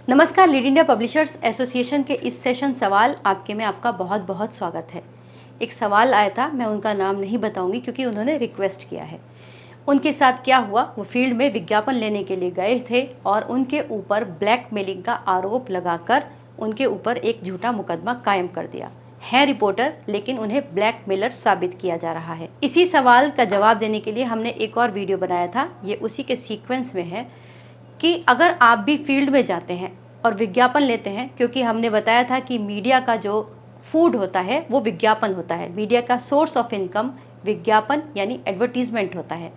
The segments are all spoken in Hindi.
नमस्कार, लीड इंडिया पब्लिशर्स एसोसिएशन के इस सेशन सवाल आपके में आपका बहुत बहुत स्वागत है। एक सवाल आया था, मैं उनका नाम नहीं बताऊंगी क्योंकि उन्होंने रिक्वेस्ट किया है। उनके साथ क्या हुआ, वो फील्ड में विज्ञापन लेने के लिए गए थे और उनके ऊपर ब्लैकमेलिंग का आरोप लगाकर उनके ऊपर एक झूठा मुकदमा कायम कर दिया है रिपोर्टर, लेकिन उन्हें ब्लैकमेलर साबित किया जा रहा है। इसी सवाल का जवाब देने के लिए हमने एक और वीडियो बनाया था, ये उसी के सीक्वेंस में है कि अगर आप भी फील्ड में जाते हैं और विज्ञापन लेते हैं, क्योंकि हमने बताया था कि मीडिया का जो फूड होता है वो विज्ञापन होता है, मीडिया का सोर्स ऑफ इनकम विज्ञापन यानी एडवर्टीजमेंट होता है।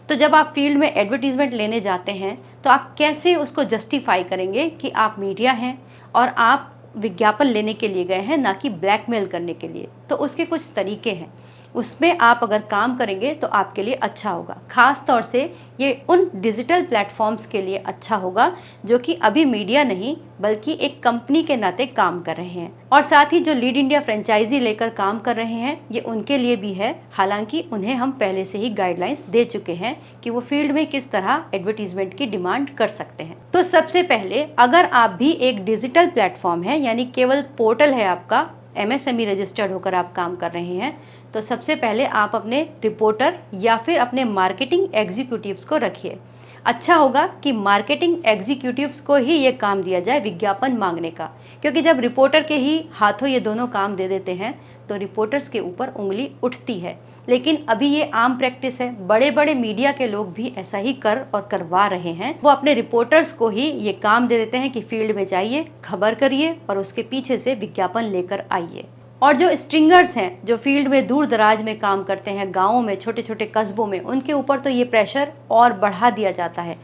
तो जब आप फील्ड में एडवर्टीजमेंट लेने जाते हैं तो आप कैसे उसको जस्टिफाई करेंगे कि आप मीडिया हैं और आप विज्ञापन लेने के लिए गए हैं, ना कि ब्लैकमेल करने के लिए। तो उसके कुछ तरीके हैं, उसमें आप अगर काम करेंगे तो आपके लिए अच्छा होगा। खास तौर से ये उन डिजिटल प्लेटफॉर्म्स के लिए अच्छा होगा जो कि अभी मीडिया नहीं बल्कि एक कंपनी के नाते काम कर रहे हैं, और साथ ही जो लीड इंडिया फ्रेंचाइजी लेकर काम कर रहे हैं ये उनके लिए भी है। हालांकि उन्हें हम पहले से ही गाइडलाइंस दे चुके हैं कि वो फील्ड में किस तरह एडवर्टीजमेंट की डिमांड कर सकते हैं। तो सबसे पहले, अगर आप भी एक डिजिटल प्लेटफॉर्म है यानी केवल पोर्टल है आपका, MSME रजिस्टर्ड होकर आप काम कर रहे हैं, तो सबसे पहले आप अपने रिपोर्टर या फिर अपने मार्केटिंग एग्जीक्यूटिव्स को रखिए। अच्छा होगा कि मार्केटिंग एग्जीक्यूटिव्स को ही ये काम दिया जाए विज्ञापन मांगने का, क्योंकि जब रिपोर्टर के ही हाथों ये दोनों काम दे देते हैं तो रिपोर्टर्स के ऊपर उंगली उठती है। लेकिन अभी ये आम प्रैक्टिस है, बड़े बड़े मीडिया के लोग भी ऐसा ही कर और करवा रहे हैं। वो अपने रिपोर्टर्स को ही ये काम दे देते हैं कि फील्ड में जाइए, खबर करिए और उसके पीछे से विज्ञापन लेकर आइए। और जो स्ट्रिंगर्स हैं, जो फील्ड में दूर दराज में काम करते हैं, गाँवों में, छोटे छोटे कस्बों में, उनके ऊपर तो ये प्रेशर और बढ़ा दिया जाता है।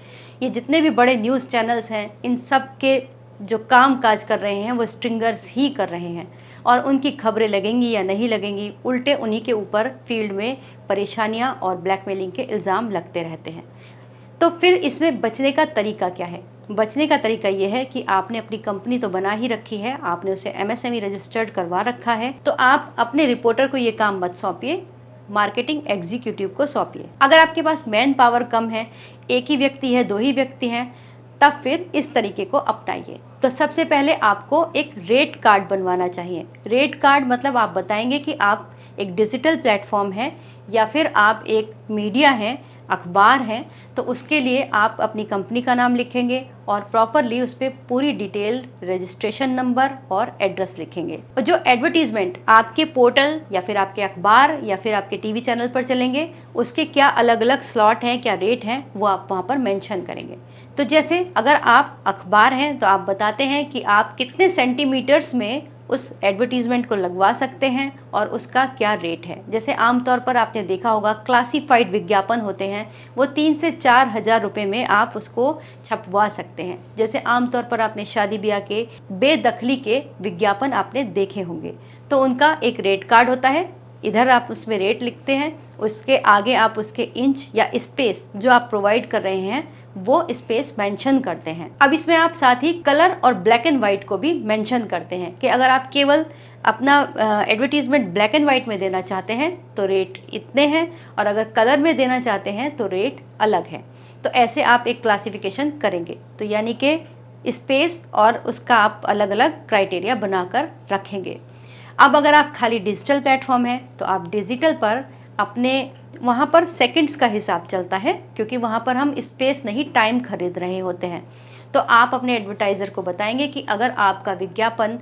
ये जितने भी बड़े न्यूज़ चैनल्स हैं, इन सब के जो काम काज कर रहे हैं वो स्ट्रिंगर्स ही कर रहे हैं, और उनकी खबरें लगेंगी या नहीं लगेंगी, उल्टे उन्हीं के ऊपर फील्ड में परेशानियां और ब्लैकमेलिंग के इल्ज़ाम लगते रहते हैं। तो फिर इसमें बचने का तरीका क्या है? बचने का तरीका ये है कि आपने अपनी कंपनी तो बना ही रखी है, आपने उसे MSME रजिस्टर्ड करवा रखा है, तो आप अपने रिपोर्टर को ये काम मत सौंपिए, मार्केटिंग एग्जीक्यूटिव को सौंपिए। अगर आपके पास मैन पावर कम है, एक ही व्यक्ति है, दो ही व्यक्ति हैं, तब फिर इस तरीके को अपनाइए। तो सबसे पहले आपको एक रेट कार्ड बनवाना चाहिए। रेट कार्ड मतलब आप बताएंगे कि आप एक डिजिटल प्लेटफॉर्म है या फिर आप एक मीडिया है, अखबार है, तो उसके लिए आप अपनी कंपनी का नाम लिखेंगे और प्रॉपरली उस पर पूरी डिटेल, रजिस्ट्रेशन नंबर और एड्रेस लिखेंगे। और जो एडवर्टीजमेंट आपके पोर्टल या फिर आपके अखबार या फिर आपके टीवी चैनल पर चलेंगे, उसके क्या अलग अलग स्लॉट हैं, क्या रेट हैं, वो आप वहाँ पर मेंशन करेंगे। तो जैसे अगर आप अखबार हैं तो आप बताते हैं कि आप कितने सेंटीमीटर्स में उस एडवर्टीजमेंट को लगवा सकते हैं और उसका क्या रेट है। जैसे आमतौर पर आपने देखा होगा क्लासिफाइड विज्ञापन होते हैं, वो 3 से 4 हज़ार रुपये में आप उसको छपवा सकते हैं। जैसे आमतौर पर आपने शादी ब्याह के बेदखली के विज्ञापन आपने देखे होंगे, तो उनका एक रेट कार्ड होता है, इधर आप उसमें रेट लिखते हैं, उसके आगे आप उसके इंच या स्पेस जो आप प्रोवाइड कर रहे हैं वो स्पेस मेंशन करते हैं। अब इसमें आप साथ ही कलर और ब्लैक एंड व्हाइट को भी मेंशन करते हैं कि अगर आप केवल अपना एडवर्टीजमेंट ब्लैक एंड व्हाइट में देना चाहते हैं तो रेट इतने हैं, और अगर कलर में देना चाहते हैं तो रेट अलग है। तो ऐसे आप एक क्लासिफिकेशन करेंगे, तो यानी कि स्पेस और उसका आप अलग अलग क्राइटेरिया बनाकर रखेंगे। अब अगर आप खाली डिजिटल प्लेटफॉर्म है तो आप डिजिटल पर अपने वहाँ पर सेकंड्स का हिसाब चलता है, क्योंकि वहाँ पर हम स्पेस नहीं टाइम खरीद रहे होते हैं। तो आप अपने एडवर्टाइज़र को बताएंगे कि अगर आपका विज्ञापन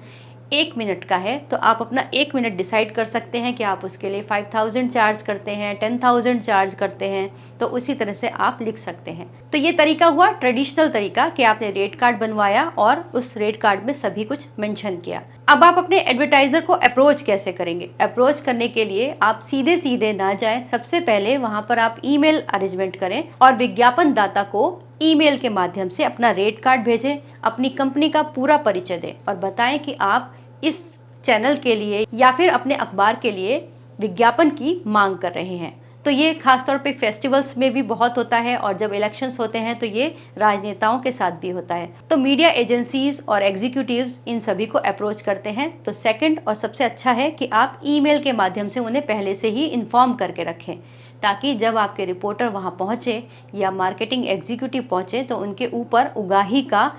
1 मिनट का है तो आप अपना 1 मिनट डिसाइड कर सकते हैं कि आप उसके लिए 5000 चार्ज करते हैं, 10,000 चार्ज करते हैं, तो उसी तरह से आप लिख सकते हैं। तो ये तरीका हुआ ट्रेडिशनल तरीका कि आपने रेट कार्ड बनवाया और उस रेट कार्ड में सभी कुछ मेंशन किया। अब आप अपने एडवर्टाइज़र को अप्रोच कैसे करेंगे? अप्रोच करने के लिए आप सीधे सीधे ना जाएं, सबसे पहले वहाँ पर आप ईमेल अरेंजमेंट करें और विज्ञापन दाता को ईमेल के माध्यम से अपना रेट कार्ड भेजें, अपनी कंपनी का पूरा परिचय दें और बताएं कि आप इस चैनल के लिए या फिर अपने अखबार के लिए विज्ञापन की मांग कर रहे हैं। तो ये खासतौर पे फेस्टिवल्स में भी बहुत होता है, और जब इलेक्शंस होते हैं तो ये राजनेताओं के साथ भी होता है। तो मीडिया एजेंसीज और एग्जीक्यूटिव्स इन सभी को अप्रोच करते हैं। तो सेकंड और सबसे अच्छा है कि आप ईमेल के माध्यम से उन्हें पहले से ही इन्फॉर्म करके रखें, ताकि जब आपके रिपोर्टर वहाँ पहुँचे या मार्केटिंग एग्जीक्यूटिव पहुँचे तो उनके ऊपर उगाही का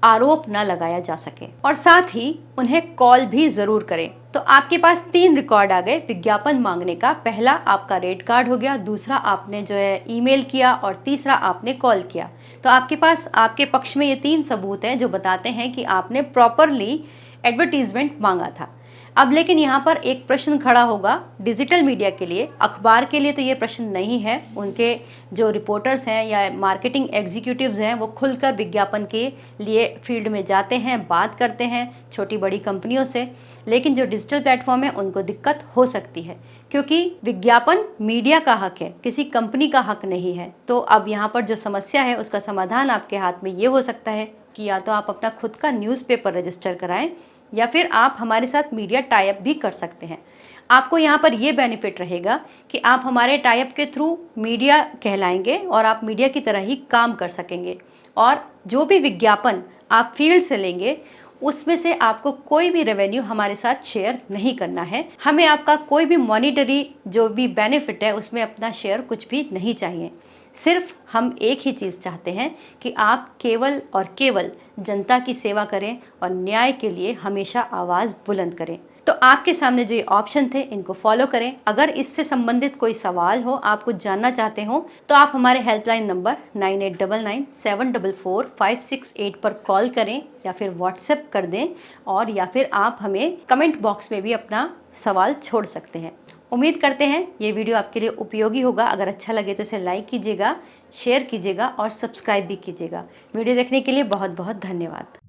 आरोप ना लगाया जा सके। और साथ ही उन्हें कॉल भी जरूर करें। तो आपके पास 3 रिकॉर्ड आ गए विज्ञापन मांगने का। पहला आपका रेड कार्ड हो गया, दूसरा आपने जो है ईमेल किया और तीसरा आपने कॉल किया। तो आपके पास आपके पक्ष में ये 3 सबूत हैं जो बताते हैं कि आपने प्रॉपरली एडवर्टीजमेंट मांगा था। अब लेकिन यहाँ पर एक प्रश्न खड़ा होगा डिजिटल मीडिया के लिए। अखबार के लिए तो ये प्रश्न नहीं है, उनके जो रिपोर्टर्स हैं या मार्केटिंग एग्जीक्यूटिव्स हैं वो खुलकर विज्ञापन के लिए फील्ड में जाते हैं, बात करते हैं छोटी बड़ी कंपनियों से। लेकिन जो डिजिटल प्लेटफॉर्म है उनको दिक्कत हो सकती है, क्योंकि विज्ञापन मीडिया का हक है, किसी कंपनी का हक नहीं है। तो अब यहाँ पर जो समस्या है उसका समाधान आपके हाथ में ये हो सकता है कि या तो आप अपना खुद का न्यूज़पेपर रजिस्टर कराएं या फिर आप हमारे साथ मीडिया टाई अप भी कर सकते हैं। आपको यहाँ पर ये बेनिफिट रहेगा कि आप हमारे टाई अप के थ्रू मीडिया कहलाएंगे और आप मीडिया की तरह ही काम कर सकेंगे। और जो भी विज्ञापन आप फील्ड से लेंगे उसमें से आपको कोई भी रेवेन्यू हमारे साथ शेयर नहीं करना है। हमें आपका कोई भी मॉनिटरी जो भी बेनिफिट है उसमें अपना शेयर कुछ भी नहीं चाहिए। सिर्फ हम एक ही चीज़ चाहते हैं कि आप केवल और केवल जनता की सेवा करें और न्याय के लिए हमेशा आवाज़ बुलंद करें। तो आपके सामने जो ये ऑप्शन थे इनको फॉलो करें। अगर इससे संबंधित कोई सवाल हो, आप कुछ जानना चाहते हो, तो आप हमारे हेल्पलाइन नंबर 9899744568 पर कॉल करें या फिर व्हाट्सएप कर दें, और या फिर आप हमें कमेंट बॉक्स में भी अपना सवाल छोड़ सकते हैं। उम्मीद करते हैं ये वीडियो आपके लिए उपयोगी होगा। अगर अच्छा लगे तो इसे लाइक कीजिएगा, शेयर कीजिएगा और सब्सक्राइब भी कीजिएगा। वीडियो देखने के लिए बहुत बहुत धन्यवाद।